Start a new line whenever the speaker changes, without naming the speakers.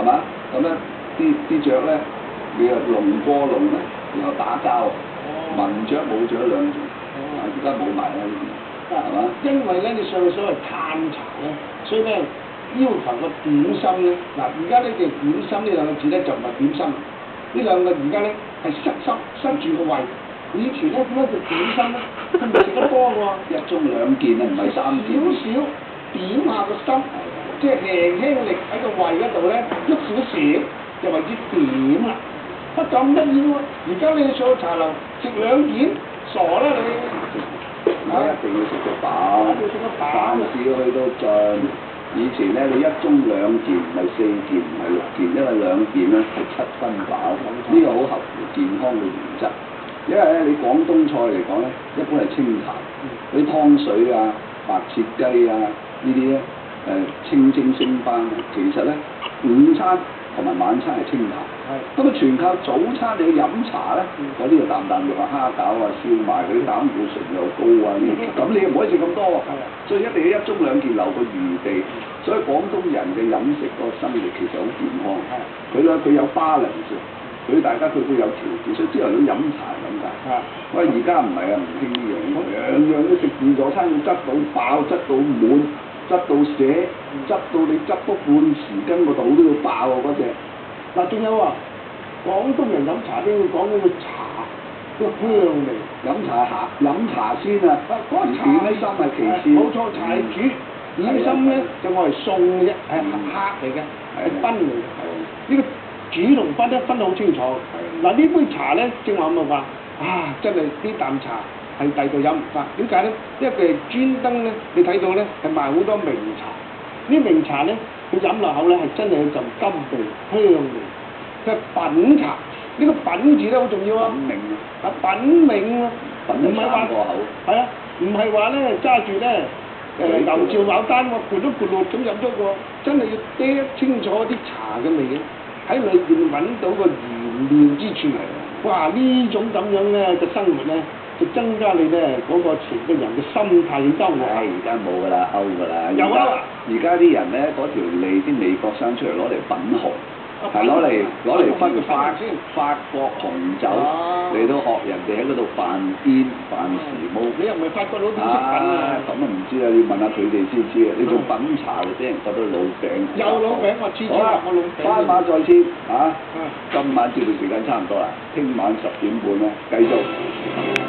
嘛？咁咧啲雀咧，你又龍過龍咧，然後打交，文雀武雀兩種，而家冇埋啦呢啲，係嘛？
因為咧，你上去所謂嘆茶咧，所以咧要求個點心咧，嗱而家呢隻點心呢兩個字咧就唔係點心，呢兩個而家咧係塞住個胃。以前咧點解叫點心咧？佢唔食得多喎，
一盅兩件啊，唔係三件。
少點下個心，即係輕輕力喺個胃嗰度咧，喐少少就為之點啦。乜咁得意喎？而家你上茶樓食兩件，傻啦你！
而家一定要食得飽，凡事要去到盡。以前咧，你一盅兩件，唔係四件，唔係六件，因為兩件咧係七分飽，呢個好合乎健康嘅原則。因為咧，你廣東菜嚟講咧，一般係清淡，啲湯水啊、白切雞啊呢啲咧清蒸升班啊。其實咧，午餐同埋晚餐係清淡。咁啊，全靠早餐你去飲茶咧，嗰啲就啖啖肉啊、蝦餃啊、燒賣嗰啲膽固醇又高啊呢啲，咁你又唔可以食咁多喎。所以一定要一盅兩件留個餘地。所以廣東人嘅飲食嗰個生活其實好健康。佢有 balance，大家佢會有調節，所以朝頭早飲茶咁解。喂，而家唔係啊，唔興呢樣，樣樣都食自助餐要執到飽、執到滿、執到瀉、執到你執多半匙羹個肚都要爆喎嗰隻。
嗱，仲有啊，廣東人飲茶都要講嗰個茶個香味。
飲茶先啊，點心係其次。
冇錯，茶係主，點心咧就我係送嘅啫，係客嚟嘅，係賓嚟嘅。呢個主同賓咧分得好清楚。嗱呢杯茶咧，正話咁嘅話，啊真係呢啖茶係第二度飲唔翻。點解咧？因為佢係專登咧，你睇到咧係賣好多名茶。呢名茶咧，佢飲落口咧係真係有陣甘味、香味。佢係品茶，呢個品字咧好重要啊！品名啊，唔係話係啊，唔係話咧揸住咧牛照牡丹喎，咕嚕咁飲咗個，真係要嗲清楚啲茶嘅味嘅，喺裏邊揾到個玄妙之處。哇！呢種咁樣咧嘅生活咧，就增加你咧嗰個成個人嘅心態嘅優雅。
而家冇㗎啦，勾㗎啦。
有啊！
而家啲人咧嗰條脷啲味覺生出嚟攞嚟品紅。係攞嚟分法國紅酒嚟到學人哋喺嗰度扮癲扮時髦。
你又唔係法國佬點識品啊？
咁啊唔知啊，你問下佢哋先知啊。你做品茶就俾人覺得老餅。
有老餅，我次次話我老餅。
翻馬再先嚇，今晚節目時間差唔多啦，聽晚10點半咧繼續。